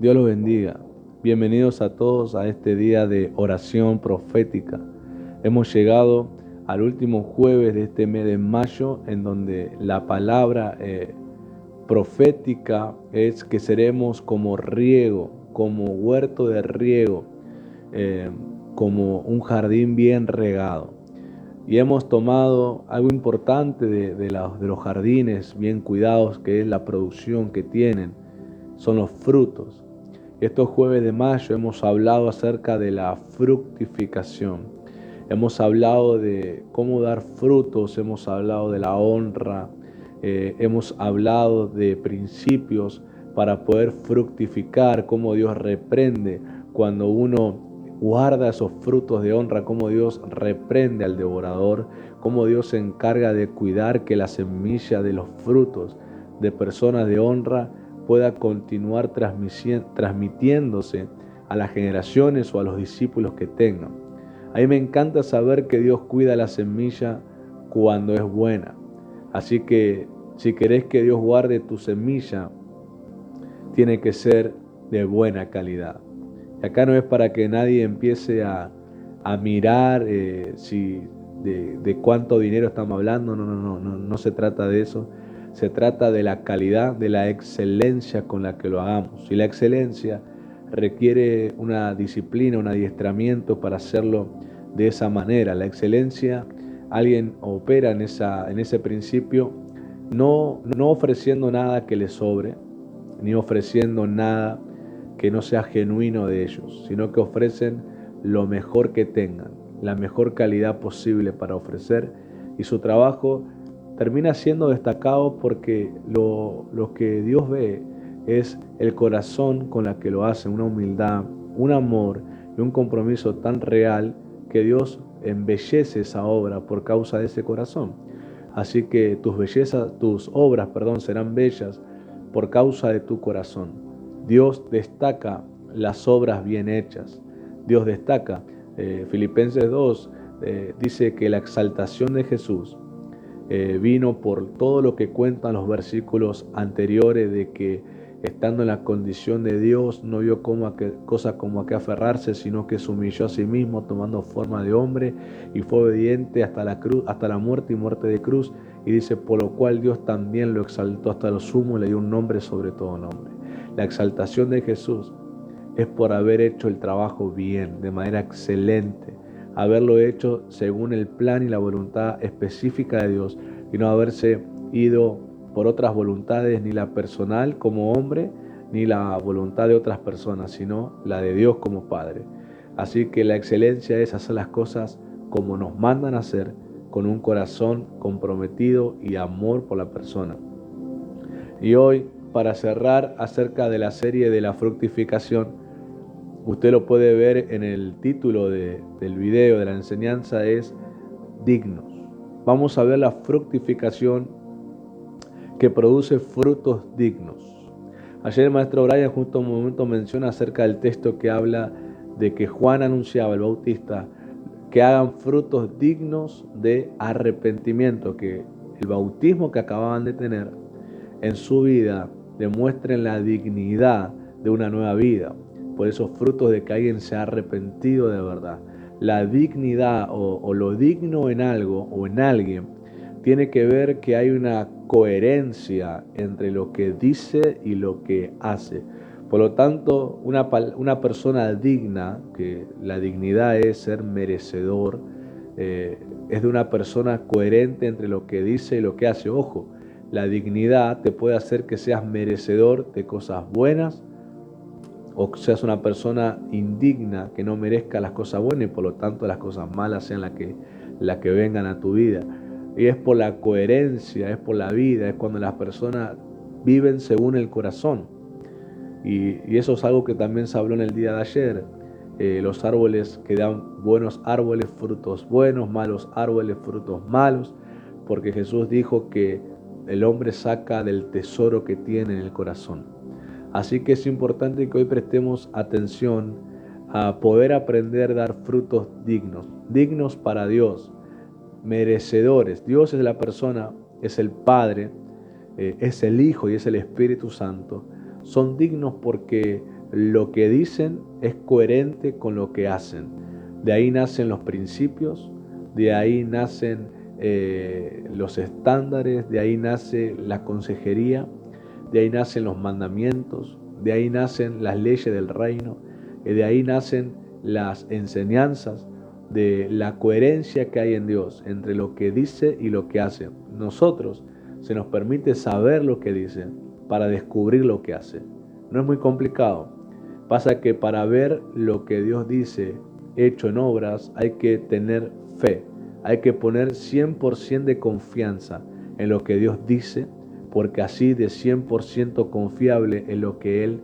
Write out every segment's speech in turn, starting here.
Dios los bendiga. Bienvenidos a todos a este día de oración profética. Hemos llegado al último jueves de este mes de mayo, en donde la palabra profética es que seremos como riego, como huerto de riego, eh, como un jardín bien regado. Y hemos tomado algo importante de los jardines bien cuidados, que es la producción que tienen, son los frutos. Estos jueves de mayo hemos hablado acerca de la fructificación. Hemos hablado de cómo dar frutos, hemos hablado de la honra, hemos hablado de principios para poder fructificar, cómo Dios reprende cuando uno guarda esos frutos de honra, cómo Dios reprende al devorador, cómo Dios se encarga de cuidar que la semilla de los frutos de personas de honra pueda continuar transmitiéndose a las generaciones o a los discípulos que tengan. A mí me encanta saber que Dios cuida la semilla cuando es buena. Así que si querés que Dios guarde tu semilla, tiene que ser de buena calidad. Y acá no es para que nadie empiece a mirar de cuánto dinero estamos hablando. No se trata de eso. Se trata de la calidad, de la excelencia con la que lo hagamos. Y la excelencia requiere una disciplina, un adiestramiento para hacerlo de esa manera. La excelencia, alguien opera en ese principio, no ofreciendo nada que le sobre, ni ofreciendo nada que no sea genuino de ellos, sino que ofrecen lo mejor que tengan, la mejor calidad posible para ofrecer, y su trabajo termina siendo destacado porque lo que Dios ve es el corazón con la que lo hacen, una humildad, un amor y un compromiso tan real que Dios embellece esa obra por causa de ese corazón. Así que tus obras, serán bellas por causa de tu corazón. Dios destaca las obras bien hechas. Dios destaca. Filipenses 2 dice que la exaltación de Jesús vino por todo lo que cuentan los versículos anteriores, de que estando en la condición de Dios no vio cosa como a que aferrarse, sino que se humilló a sí mismo tomando forma de hombre y fue obediente hasta la cruz, hasta la muerte y muerte de cruz. Y dice, por lo cual Dios también lo exaltó hasta lo sumo, le dio un nombre sobre todo nombre. La exaltación de Jesús es por haber hecho el trabajo bien, de manera excelente, haberlo hecho según el plan y la voluntad específica de Dios, y no haberse ido por otras voluntades, ni la personal como hombre, ni la voluntad de otras personas, sino la de Dios como Padre. Así que la excelencia es hacer las cosas como nos mandan a hacer, con un corazón comprometido y amor por la persona. Y hoy, para cerrar acerca de la serie de la fructificación, usted lo puede ver en el título del video, de la enseñanza, es dignos. Vamos a ver la fructificación que produce frutos dignos. Ayer el maestro Brian justo un momento menciona acerca del texto que habla de que Juan anunciaba, el Bautista, que hagan frutos dignos de arrepentimiento, que el bautismo que acababan de tener en su vida demuestren la dignidad de una nueva vida, por esos frutos de que alguien se ha arrepentido de verdad. La dignidad o lo digno en algo o en alguien tiene que ver que hay una coherencia entre lo que dice y lo que hace. Por lo tanto, una persona digna, que la dignidad es ser merecedor, es de una persona coherente entre lo que dice y lo que hace. Ojo, la dignidad te puede hacer que seas merecedor de cosas buenas, o seas una persona indigna que no merezca las cosas buenas y por lo tanto las cosas malas sean las que vengan a tu vida. Y es por la coherencia, es por la vida, es cuando las personas viven según el corazón. Y eso es algo que también se habló en el día de ayer. Los árboles que dan buenos árboles, frutos buenos, malos árboles, frutos malos, porque Jesús dijo que el hombre saca del tesoro que tiene en el corazón. Así que es importante que hoy prestemos atención a poder aprender a dar frutos dignos, dignos para Dios, merecedores. Dios es la persona, es el Padre, es el Hijo y es el Espíritu Santo. Son dignos porque lo que dicen es coherente con lo que hacen. De ahí nacen los principios, de ahí nacen los estándares, de ahí nace la consejería, de ahí nacen los mandamientos, de ahí nacen las leyes del reino, de ahí nacen las enseñanzas, de la coherencia que hay en Dios entre lo que dice y lo que hace. Nosotros se nos permite saber lo que dice para descubrir lo que hace. No es muy complicado. Pasa que para ver lo que Dios dice hecho en obras hay que tener fe. Hay que poner 100% de confianza en lo que Dios dice, porque así de 100% confiable en lo que Él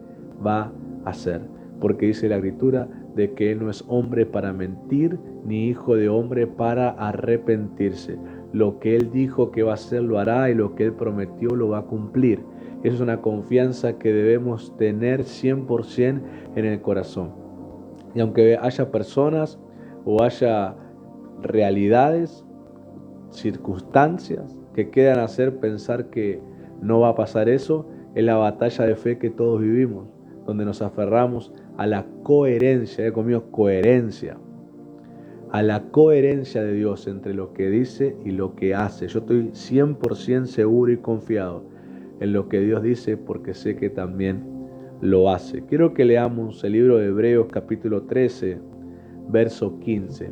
va a hacer. Porque dice la Escritura de que Él no es hombre para mentir, ni hijo de hombre para arrepentirse. Lo que Él dijo que va a hacer lo hará, y lo que Él prometió lo va a cumplir. Esa es una confianza que debemos tener 100% en el corazón. Y aunque haya personas o haya realidades, circunstancias que quieran hacer pensar que no va a pasar eso, es la batalla de fe que todos vivimos, donde nos aferramos a la coherencia, conmigo, coherencia, a la coherencia de Dios entre lo que dice y lo que hace. Yo estoy 100% seguro y confiado en lo que Dios dice, porque sé que también lo hace. Quiero que leamos el libro de Hebreos capítulo 13, verso 15.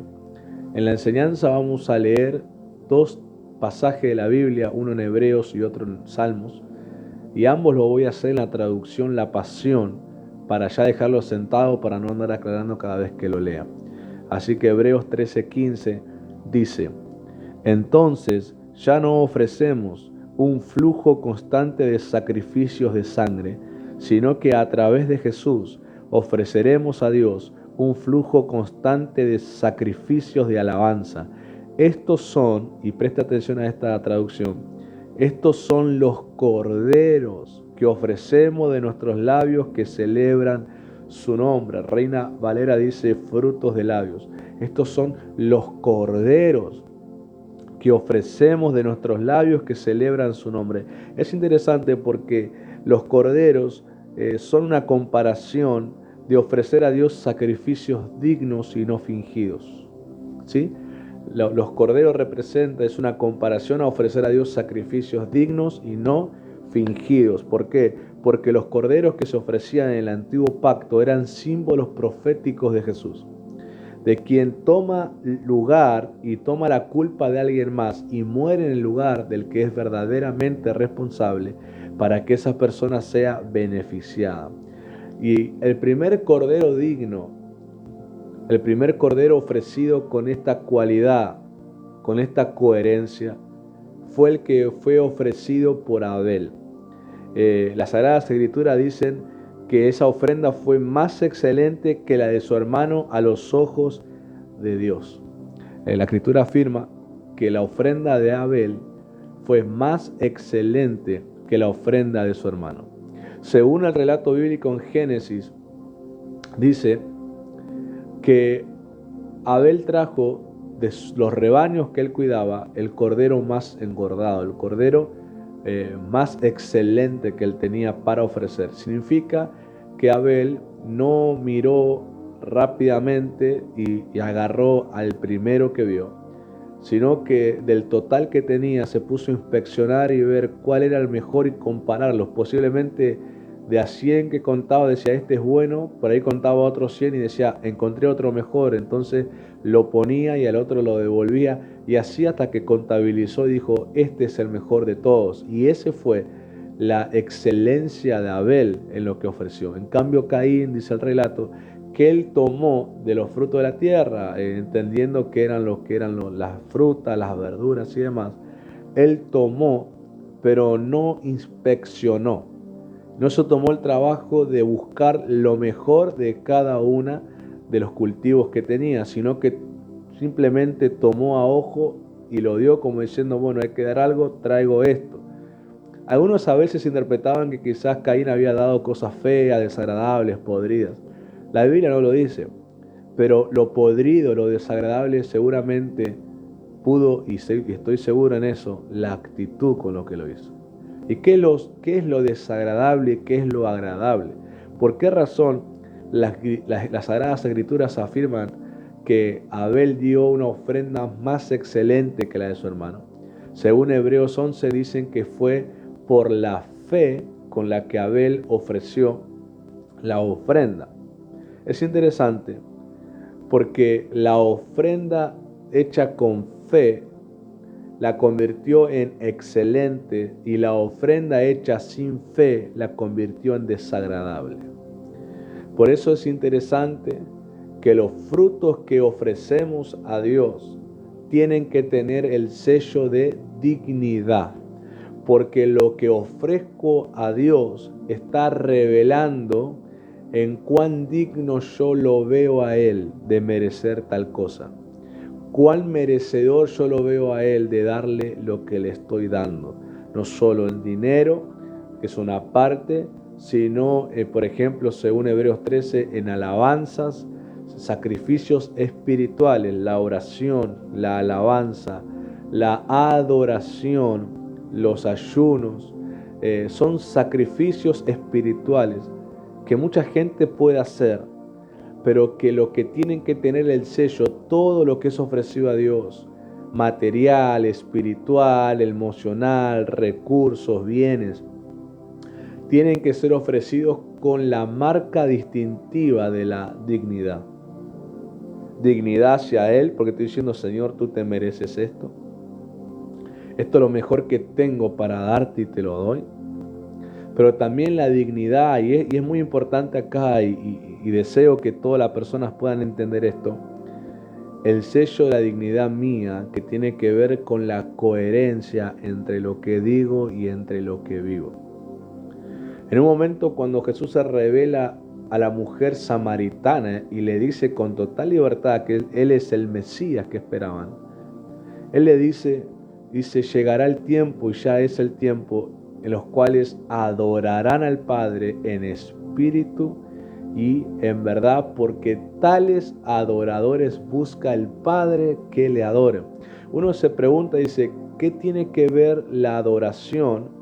En la enseñanza vamos a leer dos pasajes de la Biblia, uno en Hebreos y otro en Salmos, y ambos lo voy a hacer en la traducción La Pasión, para ya dejarlo sentado, para no andar aclarando cada vez que lo lea. Así que Hebreos 13:15 dice: entonces ya no ofrecemos un flujo constante de sacrificios de sangre, sino que a través de Jesús ofreceremos a Dios un flujo constante de sacrificios de alabanza. Estos son, y presta atención a esta traducción, estos son los corderos que ofrecemos de nuestros labios que celebran su nombre. Reina Valera dice frutos de labios. Estos son los corderos que ofrecemos de nuestros labios que celebran su nombre. Es interesante porque los corderos son una comparación de ofrecer a Dios sacrificios dignos y no fingidos. ¿Sí? Los corderos representan, es una comparación a ofrecer a Dios sacrificios dignos y no fingidos. ¿Por qué? Porque los corderos que se ofrecían en el antiguo pacto eran símbolos proféticos de Jesús, de quien toma lugar y toma la culpa de alguien más y muere en el lugar del que es verdaderamente responsable para que esa persona sea beneficiada. Y el primer cordero digno, el primer cordero ofrecido con esta cualidad, con esta coherencia, fue el que fue ofrecido por Abel. Las Sagradas Escrituras dicen que esa ofrenda fue más excelente que la de su hermano a los ojos de Dios. La Escritura afirma que la ofrenda de Abel fue más excelente que la ofrenda de su hermano. Según el relato bíblico en Génesis, dice que Abel trajo de los rebaños que él cuidaba el cordero más engordado, el cordero más excelente que él tenía para ofrecer. Significa que Abel no miró rápidamente y agarró al primero que vio, sino que del total que tenía se puso a inspeccionar y ver cuál era el mejor y compararlos. Posiblemente de a 100 que contaba decía este es bueno, por ahí contaba otros 100 y decía encontré otro mejor, entonces lo ponía y al otro lo devolvía, y así hasta que contabilizó y dijo este es el mejor de todos. Y ese fue la excelencia de Abel en lo que ofreció. En cambio Caín, dice el relato, que él tomó de los frutos de la tierra, entendiendo que eran las frutas, las verduras y demás. Él tomó, pero no inspeccionó. No se tomó el trabajo de buscar lo mejor de cada una de los cultivos que tenía, sino que simplemente tomó a ojo y lo dio como diciendo, bueno, hay que dar algo, traigo esto. Algunos a veces interpretaban que quizás Caín había dado cosas feas, desagradables, podridas. La Biblia no lo dice, pero lo podrido, lo desagradable seguramente pudo, y estoy seguro en eso, la actitud con lo que lo hizo. ¿Y qué es lo desagradable y qué es lo agradable? ¿Por qué razón las Sagradas Escrituras afirman que Abel dio una ofrenda más excelente que la de su hermano? Según Hebreos 11 dicen que fue por la fe con la que Abel ofreció la ofrenda. Es interesante porque la ofrenda hecha con fe la convirtió en excelente y la ofrenda hecha sin fe la convirtió en desagradable. Por eso es interesante que los frutos que ofrecemos a Dios tienen que tener el sello de dignidad, porque lo que ofrezco a Dios está revelando en cuán digno yo lo veo a Él de merecer tal cosa. Cuán merecedor yo lo veo a Él de darle lo que le estoy dando. No solo en dinero, que es una parte, sino, por ejemplo, según Hebreos 13, en alabanzas, sacrificios espirituales, la oración, la alabanza, la adoración, los ayunos, son sacrificios espirituales que mucha gente puede hacer, pero que lo que tienen que tener el sello, todo lo que es ofrecido a Dios, material, espiritual, emocional, recursos, bienes, tienen que ser ofrecidos con la marca distintiva de la dignidad. Dignidad hacia Él, porque estoy diciendo, Señor, tú te mereces esto. Esto es lo mejor que tengo para darte y te lo doy. Pero también la dignidad, y es muy importante acá, y deseo que todas las personas puedan entender esto, el sello de la dignidad mía, que tiene que ver con la coherencia entre lo que digo y entre lo que vivo. En un momento cuando Jesús se revela a la mujer samaritana y le dice con total libertad que Él es el Mesías que esperaban, Él le dice, llegará el tiempo y ya es el tiempo en los cuales adorarán al Padre en espíritu y en verdad, porque tales adoradores busca el Padre que le adoren. Uno se pregunta, dice, ¿qué tiene que ver la adoración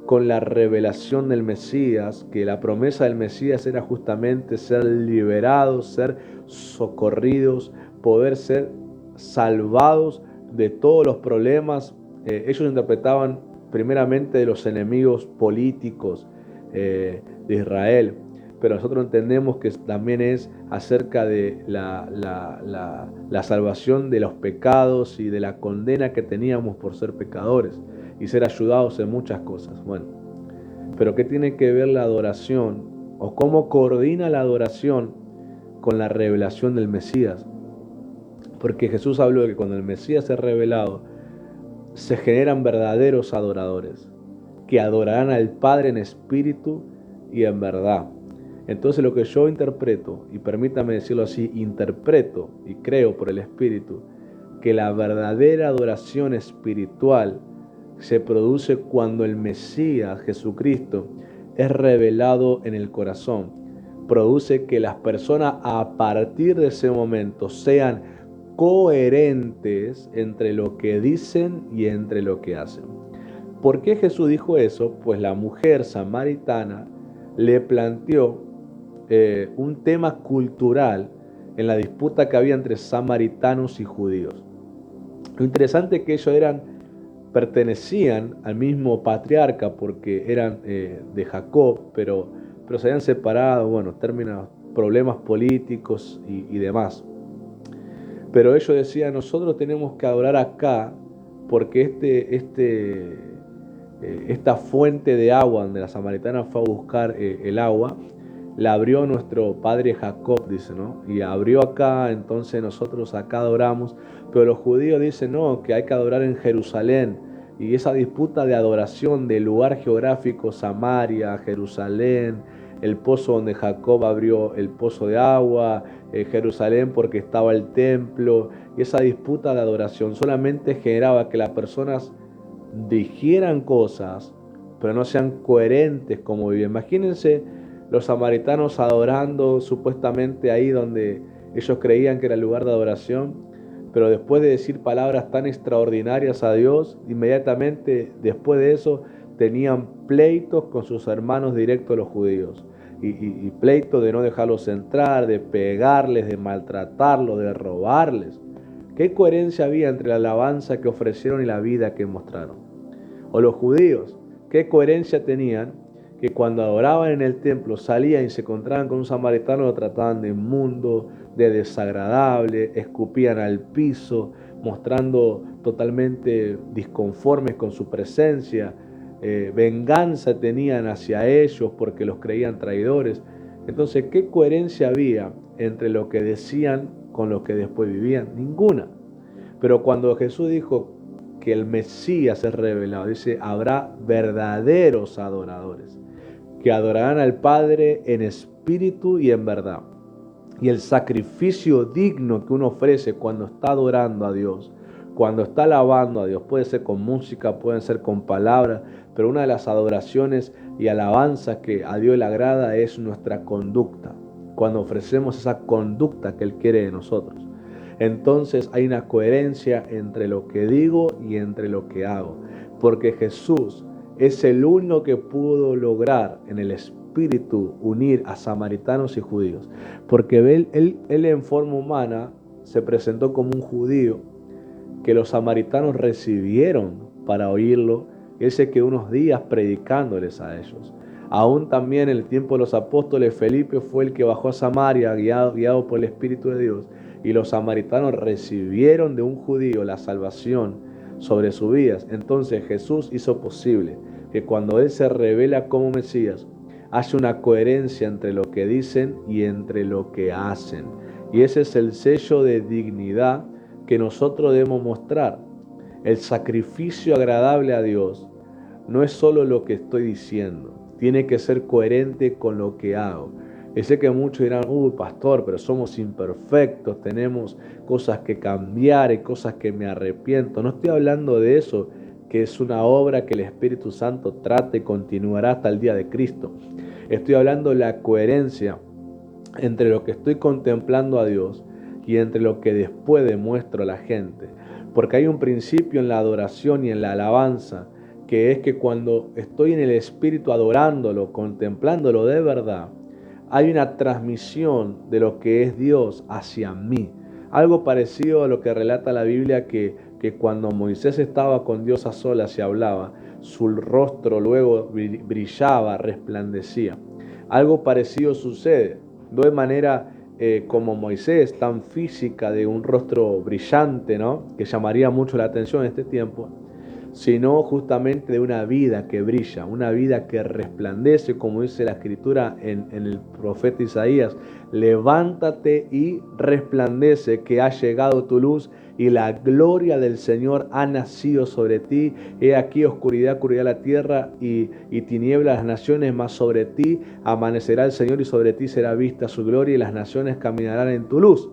con la revelación del Mesías? Que la promesa del Mesías era justamente ser liberados, ser socorridos, poder ser salvados de todos los problemas. Ellos interpretaban primeramente de los enemigos políticos de Israel, pero nosotros entendemos que también es acerca de la salvación de los pecados y de la condena que teníamos por ser pecadores y ser ayudados en muchas cosas. Bueno, pero ¿qué tiene que ver la adoración o cómo coordina la adoración con la revelación del Mesías? Porque Jesús habló de que cuando el Mesías es revelado, se generan verdaderos adoradores que adorarán al Padre en espíritu y en verdad. Entonces lo que yo interpreto, y permítame decirlo así, interpreto y creo por el Espíritu, que la verdadera adoración espiritual se produce cuando el Mesías, Jesucristo, es revelado en el corazón. Produce que las personas a partir de ese momento sean coherentes entre lo que dicen y entre lo que hacen. ¿Por qué Jesús dijo eso? Pues la mujer samaritana le planteó un tema cultural en la disputa que había entre samaritanos y judíos. Lo interesante es que ellos pertenecían al mismo patriarca porque eran de Jacob, pero se habían separado, bueno, términos, problemas políticos y demás. Pero ellos decían, nosotros tenemos que adorar acá porque esta fuente de agua donde la samaritana fue a buscar el agua, la abrió nuestro padre Jacob, dice, ¿no? Y abrió acá, entonces nosotros acá adoramos. Pero los judíos dicen, no, que hay que adorar en Jerusalén. Y esa disputa de adoración del lugar geográfico, Samaria, Jerusalén, el pozo donde Jacob abrió el pozo de agua, Jerusalén porque estaba el templo, y esa disputa de adoración solamente generaba que las personas dijeran cosas, pero no sean coherentes como viven. Imagínense los samaritanos adorando supuestamente ahí donde ellos creían que era el lugar de adoración, pero después de decir palabras tan extraordinarias a Dios, inmediatamente después de eso tenían pleitos con sus hermanos directos los judíos. y pleito de no dejarlos entrar, de pegarles, de maltratarlos, de robarles. ¿Qué coherencia había entre la alabanza que ofrecieron y la vida que mostraron? O los judíos, ¿qué coherencia tenían? Que cuando adoraban en el templo salían y se encontraban con un samaritano, lo trataban de inmundo, de desagradable, escupían al piso, mostrando totalmente disconformes con su presencia, venganza tenían hacia ellos porque los creían traidores. Entonces, ¿qué coherencia había entre lo que decían con lo que después vivían? Ninguna. Pero cuando Jesús dijo que el Mesías es revelado, dice, habrá verdaderos adoradores que adorarán al Padre en espíritu y en verdad. Y el sacrificio digno que uno ofrece cuando está adorando a Dios, cuando está alabando a Dios, puede ser con música, puede ser con palabras, pero una de las adoraciones y alabanzas que a Dios le agrada es nuestra conducta, cuando ofrecemos esa conducta que Él quiere de nosotros. Entonces hay una coherencia entre lo que digo y entre lo que hago, porque Jesús es el único que pudo lograr en el Espíritu unir a samaritanos y judíos, porque él en forma humana se presentó como un judío que los samaritanos recibieron para oírlo, y él se quedó unos días predicándoles a ellos. Aún también en el tiempo de los apóstoles, Felipe fue el que bajó a Samaria guiado por el Espíritu de Dios, y los samaritanos recibieron de un judío la salvación sobre sus vidas. Entonces Jesús hizo posible que cuando Él se revela como Mesías, haya una coherencia entre lo que dicen y entre lo que hacen. Y ese es el sello de dignidad que nosotros debemos mostrar. El sacrificio agradable a Dios no es solo lo que estoy diciendo, tiene que ser coherente con lo que hago. Y sé que muchos dirán, pastor, pero somos imperfectos, tenemos cosas que cambiar y cosas que me arrepiento. No estoy hablando de eso, que es una obra que el Espíritu Santo trate y continuará hasta el día de Cristo. Estoy hablando de la coherencia entre lo que estoy contemplando a Dios y entre lo que después demuestro a la gente. Porque hay un principio en la adoración y en la alabanza, que es que cuando estoy en el Espíritu adorándolo, contemplándolo de verdad, hay una transmisión de lo que es Dios hacia mí. Algo parecido a lo que relata la Biblia, que cuando Moisés estaba con Dios a solas y hablaba, su rostro luego brillaba, resplandecía. Algo parecido sucede, no de manera como Moisés, tan física, de un rostro brillante, ¿no?, que llamaría mucho la atención en este tiempo, sino justamente de una vida que brilla, una vida que resplandece, como dice la Escritura en el profeta Isaías: levántate y resplandece, que ha llegado tu luz y la gloria del Señor ha nacido sobre ti. He aquí oscuridad cubrirá la tierra y tinieblas las naciones, mas sobre ti amanecerá el Señor y sobre ti será vista su gloria y las naciones caminarán en tu luz.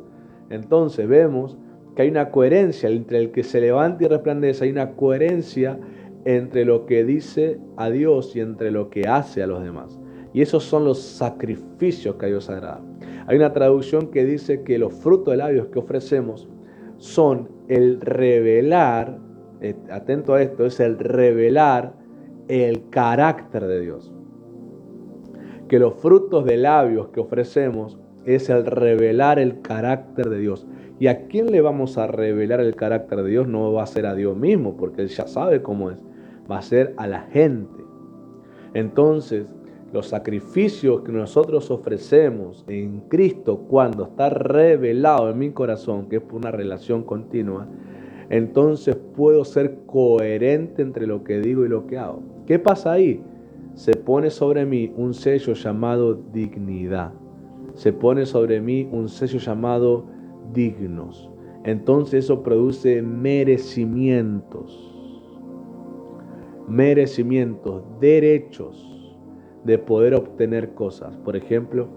Entonces vemos que hay una coherencia entre el que se levanta y resplandece, hay una coherencia entre lo que dice a Dios y entre lo que hace a los demás. Y esos son los sacrificios que a Dios agrada. Hay una traducción que dice que los frutos de labios que ofrecemos son el revelar, atento a esto, es el revelar el carácter de Dios. Que los frutos de labios que ofrecemos es el revelar el carácter de Dios. ¿Y a quién le vamos a revelar el carácter de Dios? No va a ser a Dios mismo, porque Él ya sabe cómo es. Va a ser a la gente. Entonces, los sacrificios que nosotros ofrecemos en Cristo, cuando está revelado en mi corazón, que es por una relación continua, entonces puedo ser coherente entre lo que digo y lo que hago. ¿Qué pasa ahí? Se pone sobre mí un sello llamado dignidad. Se pone sobre mí un sello llamado dignos. Entonces eso produce merecimientos, derechos de poder obtener cosas. Por ejemplo,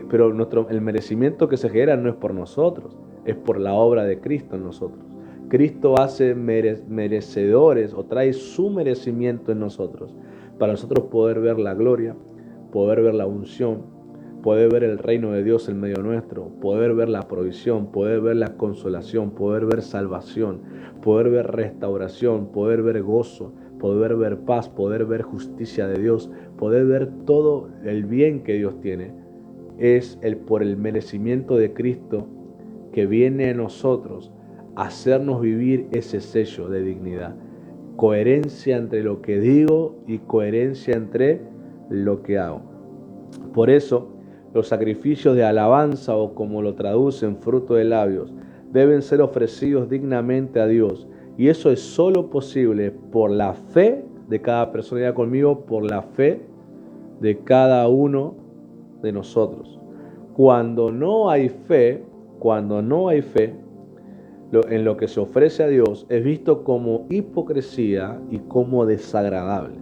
pero el merecimiento que se genera no es por nosotros, es por la obra de Cristo en nosotros. Cristo hace merecedores, o trae su merecimiento en nosotros, para nosotros poder ver la gloria, poder ver la unción, poder ver el reino de Dios en medio nuestro, poder ver la provisión, poder ver la consolación, poder ver salvación, poder ver restauración, poder ver gozo, poder ver paz, poder ver justicia de Dios, poder ver todo el bien que Dios tiene, es por el merecimiento de Cristo que viene a nosotros a hacernos vivir ese sello de dignidad. Coherencia entre lo que digo y coherencia entre lo que hago. Por eso, los sacrificios de alabanza, o como lo traducen, fruto de labios, deben ser ofrecidos dignamente a Dios. Y eso es solo posible por la fe de cada persona. Ya conmigo, por la fe de cada uno de nosotros. Cuando no hay fe, en lo que se ofrece a Dios, es visto como hipocresía y como desagradable.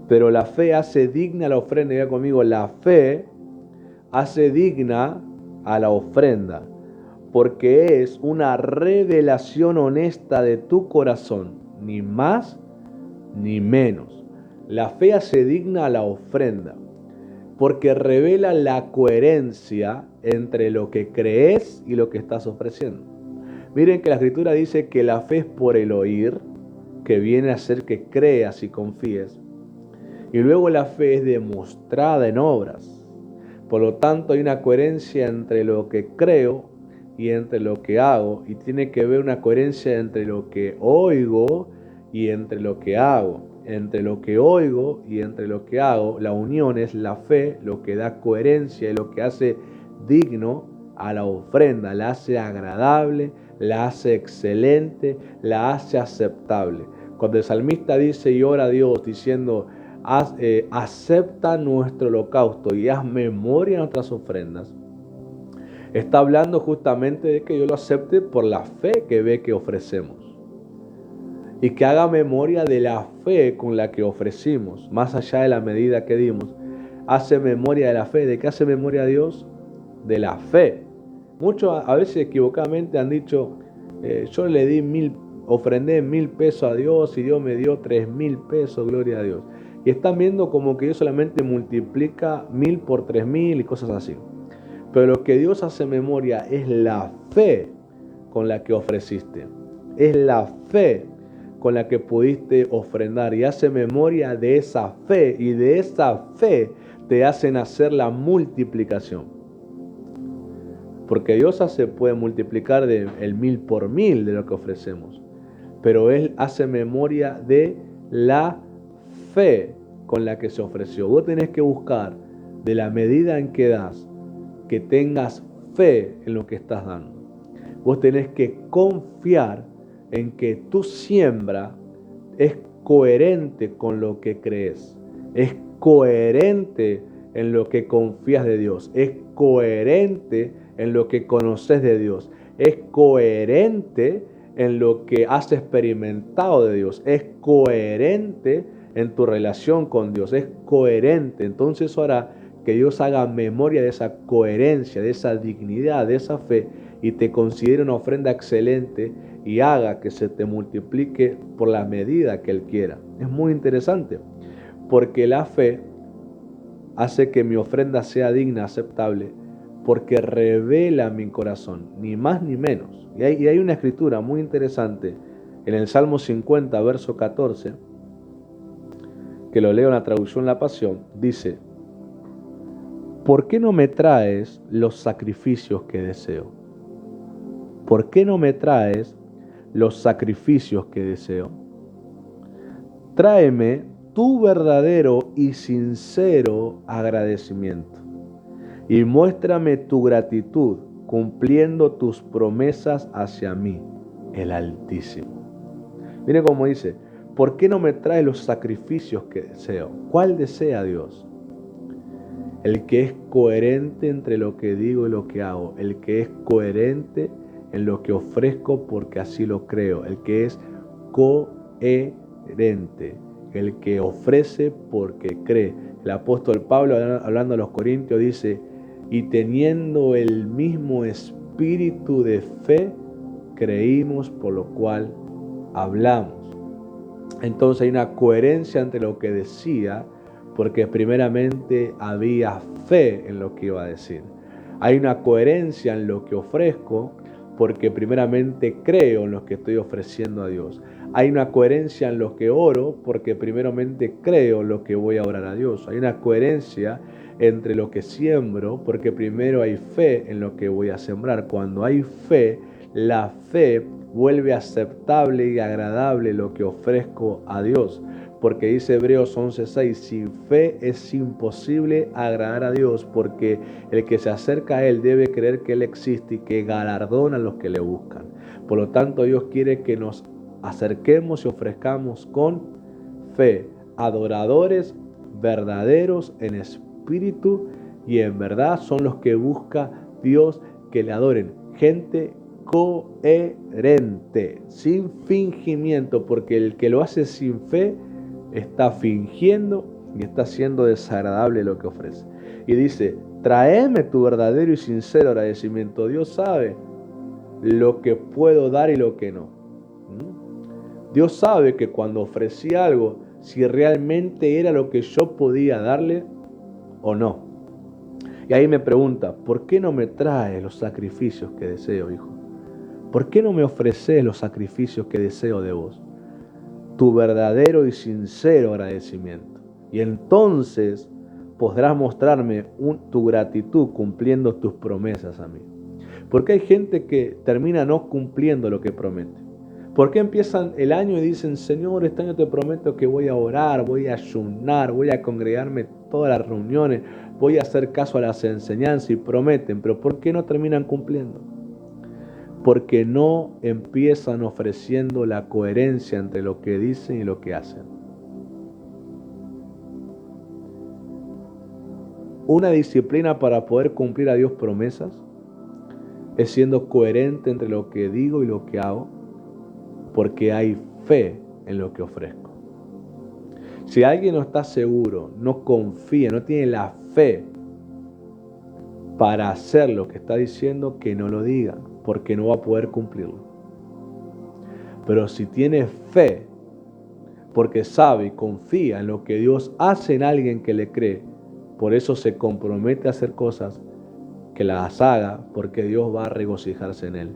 Pero la fe hace digna la ofrenda. Ya conmigo, la fe hace digna a la ofrenda, porque es una revelación honesta de tu corazón, ni más ni menos. La fe hace digna a la ofrenda, porque revela la coherencia entre lo que crees y lo que estás ofreciendo. Miren que la Escritura dice que la fe es por el oír, que viene a ser que creas y confíes. Y luego la fe es demostrada en obras. Por lo tanto, hay una coherencia entre lo que creo y entre lo que hago. Y tiene que haber una coherencia entre lo que oigo y entre lo que hago. Entre lo que oigo y entre lo que hago, la unión es la fe, lo que da coherencia y lo que hace digno a la ofrenda. La hace agradable, la hace excelente, la hace aceptable. Cuando el salmista dice y ora a Dios diciendo: acepta nuestro holocausto y haz memoria de nuestras ofrendas, está hablando justamente de que yo lo acepte por la fe que ve que ofrecemos y que haga memoria de la fe con la que ofrecimos, más allá de la medida que dimos. Hace memoria de la fe. ¿De qué hace memoria Dios? De la fe. Muchos a veces equivocadamente han dicho: yo le di ofrendé 1,000 pesos a Dios y Dios me dio 3,000 pesos, gloria a Dios. Y están viendo como que Dios solamente multiplica 1,000 por 3,000 y cosas así. Pero lo que Dios hace memoria es la fe con la que ofreciste. Es la fe con la que pudiste ofrendar, y hace memoria de esa fe, y de esa fe te hace nacer la multiplicación. Porque Dios puede multiplicar el 1,000 por 1,000 de lo que ofrecemos, pero Él hace memoria de la fe con la que se ofreció. Vos tenés que buscar, de la medida en que das, que tengas fe en lo que estás dando. Vos tenés que confiar en que tu siembra es coherente con lo que crees, es coherente en lo que confías de Dios, es coherente en lo que conoces de Dios, es coherente en lo que has experimentado de Dios, es coherente en tu relación con Dios, es coherente. Entonces ahora que Dios haga memoria de esa coherencia, de esa dignidad, de esa fe, y te considere una ofrenda excelente y haga que se te multiplique por la medida que Él quiera. Es muy interesante, porque la fe hace que mi ofrenda sea digna, aceptable, porque revela mi corazón, ni más ni menos. Y hay una escritura muy interesante en el Salmo 50, verso 14, que lo leo en la traducción La Pasión. Dice: ¿por qué no me traes los sacrificios que deseo? ¿Por qué no me traes los sacrificios que deseo? Tráeme tu verdadero y sincero agradecimiento y muéstrame tu gratitud cumpliendo tus promesas hacia mí, el Altísimo. Miren cómo dice: ¿por qué no me traes los sacrificios que deseo? ¿Cuál desea Dios? El que es coherente entre lo que digo y lo que hago, el que es coherente en lo que ofrezco porque así lo creo, el que es coherente, el que ofrece porque cree. El apóstol Pablo, hablando a los Corintios, dice: y teniendo el mismo espíritu de fe, creímos, por lo cual hablamos. Entonces hay una coherencia entre lo que decía, porque primeramente había fe en lo que iba a decir. Hay una coherencia en lo que ofrezco, porque primeramente creo en lo que estoy ofreciendo a Dios. Hay una coherencia en lo que oro, porque primeramente creo en lo que voy a orar a Dios. Hay una coherencia entre lo que siembro, porque primero hay fe en lo que voy a sembrar. Cuando hay fe, la fe vuelve aceptable y agradable lo que ofrezco a Dios. Porque dice Hebreos 11:6, sin fe es imposible agradar a Dios, porque el que se acerca a Él debe creer que Él existe y que galardona a los que le buscan. Por lo tanto, Dios quiere que nos acerquemos y ofrezcamos con fe, adoradores verdaderos en espíritu y en verdad son los que busca Dios que le adoren. Gente coherente, sin fingimiento, porque el que lo hace sin fe está fingiendo y está haciendo desagradable lo que ofrece. Y dice, tráeme tu verdadero y sincero agradecimiento. Dios sabe lo que puedo dar y lo que no. Dios sabe que cuando ofrecí algo, si realmente era lo que yo podía darle o no. Y ahí me pregunta, ¿por qué no me traes los sacrificios que deseo, hijo? ¿Por qué no me ofreces los sacrificios que deseo de vos? Tu verdadero y sincero agradecimiento. Y entonces podrás mostrarme tu gratitud cumpliendo tus promesas a mí. Porque hay gente que termina no cumpliendo lo que promete. ¿Por qué empiezan el año y dicen, Señor, este año te prometo que voy a orar, voy a ayunar, voy a congregarme todas las reuniones, voy a hacer caso a las enseñanzas y prometen, pero ¿por qué no terminan cumpliendo? Porque no empiezan ofreciendo la coherencia entre lo que dicen y lo que hacen. Una disciplina para poder cumplir a Dios promesas es siendo coherente entre lo que digo y lo que hago, porque hay fe en lo que ofrezco. Si alguien no está seguro, no confía, no tiene la fe para hacer lo que está diciendo, que no lo diga, porque no va a poder cumplirlo. Pero si tiene fe, porque sabe y confía en lo que Dios hace en alguien que le cree, por eso se compromete a hacer cosas, que las haga, porque Dios va a regocijarse en él.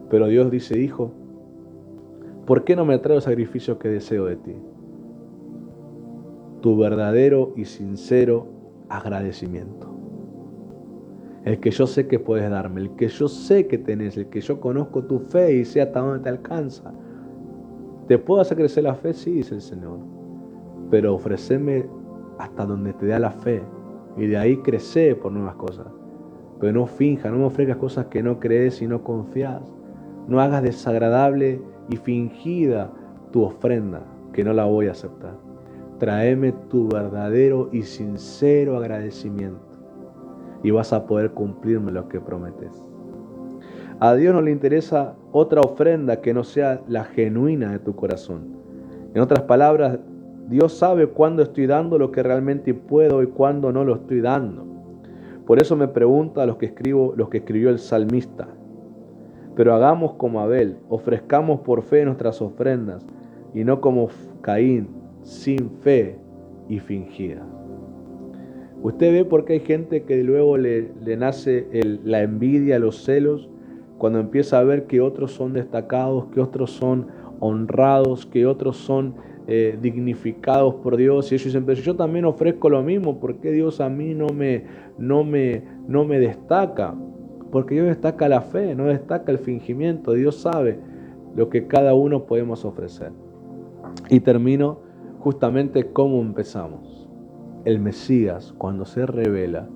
Pero Dios dice, hijo, ¿por qué no me traes el sacrificio que deseo de ti? Tu verdadero y sincero agradecimiento. El que yo sé que puedes darme, el que yo sé que tenés, el que yo conozco tu fe y sé hasta dónde te alcanza. ¿Te puedo hacer crecer la fe? Sí, dice el Señor. Pero ofreceme hasta donde te da la fe. Y de ahí crece por nuevas cosas. Pero no finjas, no me ofrezcas cosas que no crees y no confías. No hagas desagradable y fingida tu ofrenda, que no la voy a aceptar. Tráeme tu verdadero y sincero agradecimiento y vas a poder cumplirme lo que prometes. A Dios no le interesa otra ofrenda que no sea la genuina de tu corazón. En otras palabras, Dios sabe cuándo estoy dando lo que realmente puedo y cuándo no lo estoy dando. Por eso me pregunta lo que escribió el salmista. Pero hagamos como Abel, ofrezcamos por fe nuestras ofrendas y no como Caín, sin fe y fingida. Usted ve por qué hay gente que luego le nace la envidia, los celos, cuando empieza a ver que otros son destacados, que otros son honrados, que otros son dignificados por Dios, y ellos dicen, pero yo también ofrezco lo mismo, ¿por qué Dios a mí no me destaca? Porque Dios destaca la fe, no destaca el fingimiento. Dios sabe lo que cada uno podemos ofrecer. Y termino justamente como empezamos. El Mesías, cuando se revela,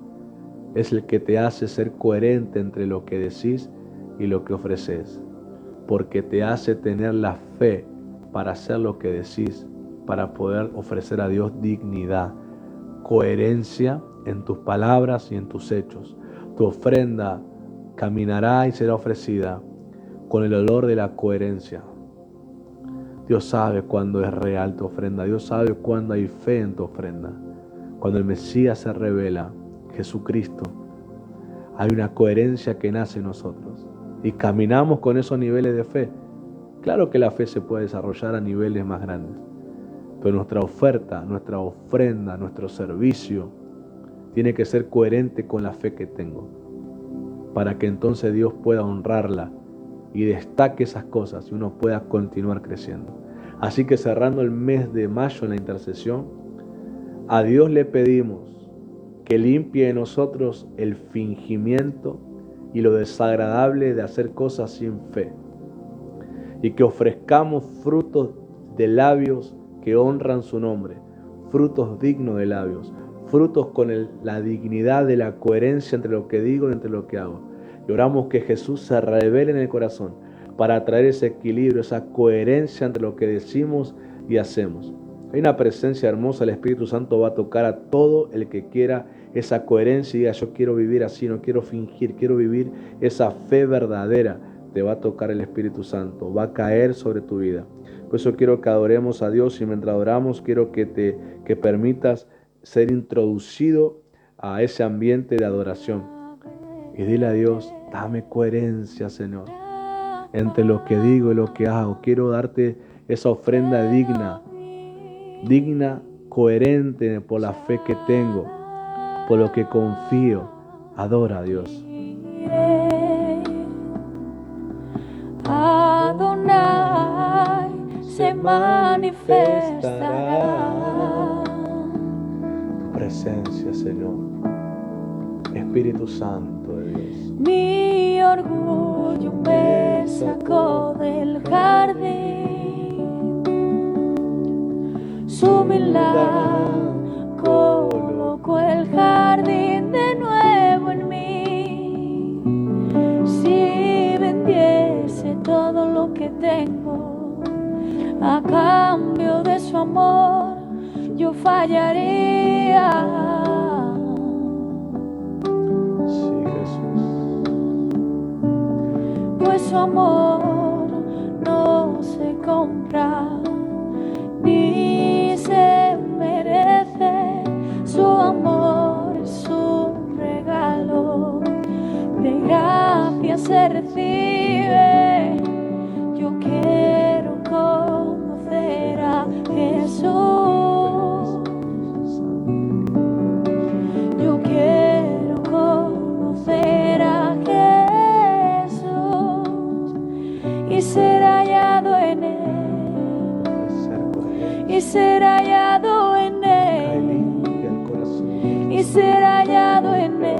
es el que te hace ser coherente entre lo que decís y lo que ofreces, porque te hace tener la fe para hacer lo que decís, para poder ofrecer a Dios dignidad, coherencia en tus palabras y en tus hechos. Tu ofrenda caminará y será ofrecida con el olor de la coherencia. Dios sabe cuándo es real tu ofrenda, Dios sabe cuándo hay fe en tu ofrenda. Cuando el Mesías se revela, Jesucristo, hay una coherencia que nace en nosotros y caminamos con esos niveles de fe. Claro que la fe se puede desarrollar a niveles más grandes, pero nuestra oferta, nuestra ofrenda, nuestro servicio tiene que ser coherente con la fe que tengo. para que entonces Dios pueda honrarla y destaque esas cosas y uno pueda continuar creciendo. Así que cerrando el mes de mayo en la intercesión, a Dios le pedimos que limpie de nosotros el fingimiento y lo desagradable de hacer cosas sin fe, y que ofrezcamos frutos de labios que honran su nombre, frutos dignos de labios, frutos con la dignidad de la coherencia entre lo que digo y entre lo que hago. Y oramos que Jesús se revele en el corazón para traer ese equilibrio, esa coherencia entre lo que decimos y hacemos. Hay una presencia hermosa, el Espíritu Santo va a tocar a todo el que quiera esa coherencia y diga: yo quiero vivir así, no quiero fingir, quiero vivir esa fe verdadera. Te va a tocar el Espíritu Santo, va a caer sobre tu vida. Por eso quiero que adoremos a Dios, y mientras adoramos quiero que permitas ser introducido a ese ambiente de adoración. Y dile a Dios: dame coherencia, Señor, entre lo que digo y lo que hago. Quiero darte esa ofrenda digna, coherente por la fe que tengo, por lo que confío. Adora a Dios. Adonai se manifestará. Tu presencia, Señor, Espíritu Santo de Dios. Mi orgullo me sacó del jardín, su humildad colocó el jardín de nuevo en mí. Si vendiese todo lo que tengo a cambio de su amor, yo fallaría. Sí, Jesús. Pues su amor no se compra ni se merece. Su amor es un regalo, de gracia se recibe. Yo quiero conocer a Jesús. Yo quiero conocer a Jesús y ser hallado en Él, y ser hallado en Él, y ser hallado en Él.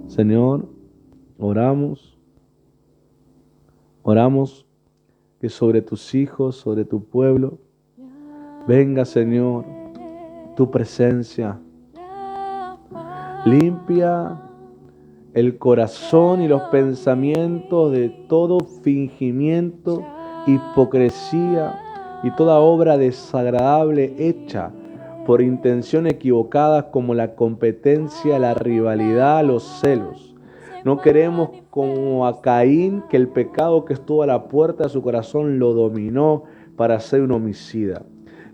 Señor, oramos que sobre tus hijos, sobre tu pueblo, venga, Señor, tu presencia. Limpia el corazón y los pensamientos de todo fingimiento, hipocresía y toda obra desagradable hecha por intención equivocada como la competencia, la rivalidad, los celos. No queremos como a Caín, que el pecado que estuvo a la puerta de su corazón lo dominó para ser un homicida.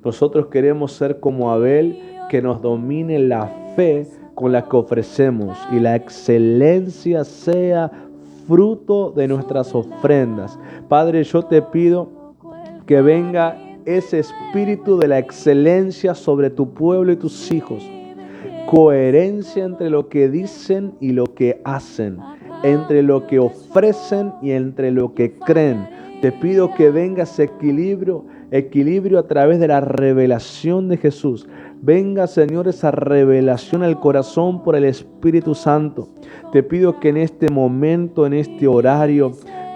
Nosotros queremos ser como Abel, que nos domine la fe con la que ofrecemos y la excelencia sea fruto de nuestras ofrendas. Padre, yo te pido que venga ese espíritu de la excelencia sobre tu pueblo y tus hijos. Coherencia entre lo que dicen y lo que hacen, entre lo que ofrecen y entre lo que creen. Te pido que venga ese equilibrio a través de la revelación de Jesús. Venga, Señor, esa revelación al corazón por el Espíritu Santo. Te pido que en este momento, en este horario,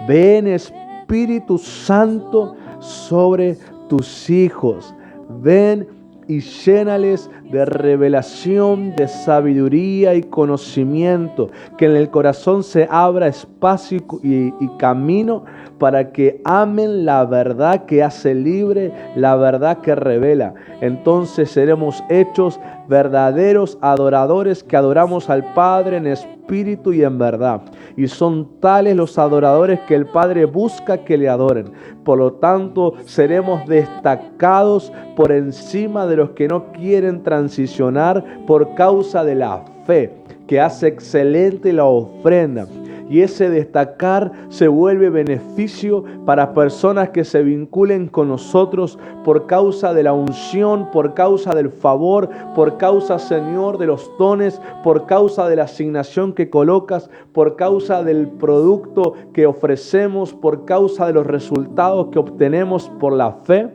ven Espíritu Santo sobre tus hijos. Ven y llénales de revelación, de sabiduría y conocimiento. Que en el corazón se abra espacio y camino para que amen la verdad que hace libre, la verdad que revela. Entonces seremos hechos verdaderos adoradores que adoramos al Padre en espíritu y en verdad. Y son tales los adoradores que el Padre busca que le adoren. Por lo tanto, seremos destacados por encima de los que no quieren transicionar por causa de la fe, que hace excelente la ofrenda. Y ese destacar se vuelve beneficio para personas que se vinculen con nosotros por causa de la unción, por causa del favor, por causa, Señor, de los dones, por causa de la asignación que colocas, por causa del producto que ofrecemos, por causa de los resultados que obtenemos por la fe,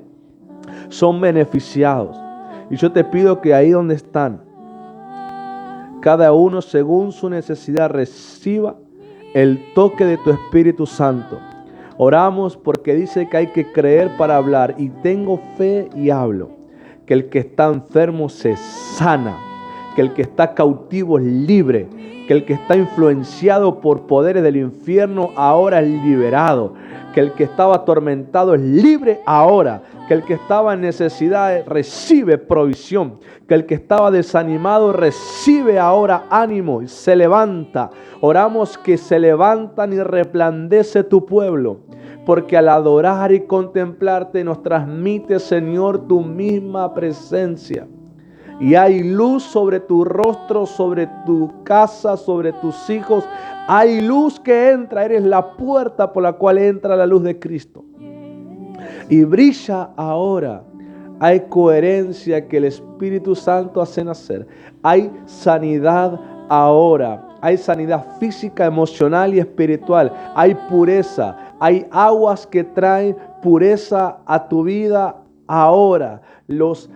son beneficiados. Y yo te pido que ahí donde están, cada uno según su necesidad reciba el toque de tu Espíritu Santo. Oramos porque dice que hay que creer para hablar, y tengo fe y hablo. Que el que está enfermo se sana, que el que está cautivo es libre, que el que está influenciado por poderes del infierno ahora es liberado, que el que estaba atormentado es libre ahora, que el que estaba en necesidad recibe provisión, que el que estaba desanimado recibe ahora ánimo y se levanta. Oramos que se levantan y resplandece tu pueblo, porque al adorar y contemplarte nos transmite, Señor, tu misma presencia. Y hay luz sobre tu rostro, sobre tu casa, sobre tus hijos. Hay luz que entra, eres la puerta por la cual entra la luz de Cristo. Y brilla ahora. Hay coherencia que el Espíritu Santo hace nacer. Hay sanidad ahora. Hay sanidad física, emocional y espiritual. Hay pureza. Hay aguas que traen pureza a tu vida ahora.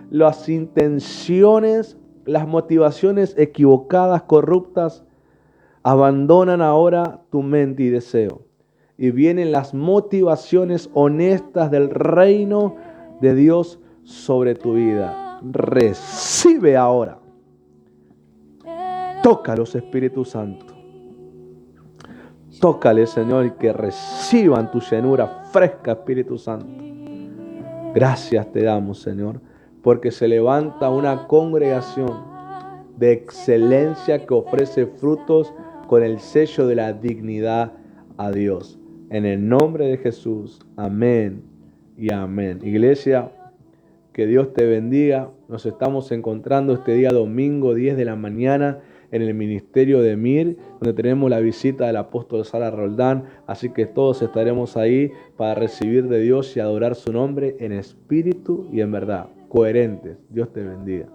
Las intenciones, las motivaciones equivocadas, corruptas, abandonan ahora tu mente y deseo. Y vienen las motivaciones honestas del reino de Dios sobre tu vida. Recibe ahora. Tócalos, Espíritu Santo. Tócale, Señor, y que reciban tu llenura fresca, Espíritu Santo. Gracias te damos, Señor, porque se levanta una congregación de excelencia que ofrece frutos con el sello de la dignidad a Dios. En el nombre de Jesús, amén y amén. Iglesia, que Dios te bendiga. Nos estamos encontrando este día domingo, 10 de la mañana, en el ministerio de Mir, donde tenemos la visita del apóstol Sara Roldán. Así que todos estaremos ahí para recibir de Dios y adorar su nombre en espíritu y en verdad. Coherentes. Dios te bendiga.